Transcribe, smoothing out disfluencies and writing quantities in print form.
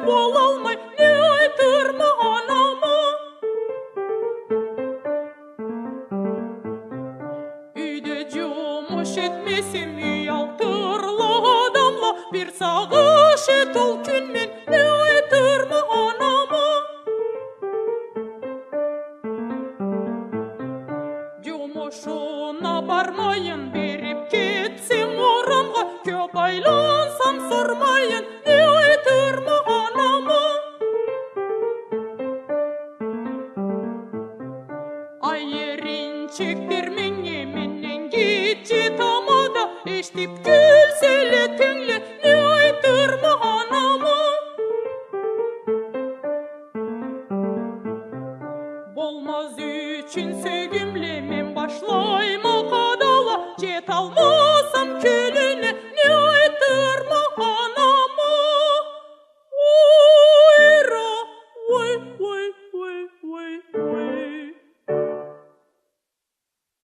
бола алмай, не айтырма анама. Үйде жұмыс етмесем, үй алтырлы адамла, бір сағыш ет ол күнмен, не айтырма анама. Жұмышына бармайын, беріп кетсем орамға, көп айлансам сұрмайын, не айтырма анама. Ай еріншектер менне менен кетші тамада, ештеп күлселі түңлі, не айтырма анама. Болмаз үшін сөйгімле, мен башлайма қадала, жет алмасам күліне, не айтырма анама. Ойра, ой, ой.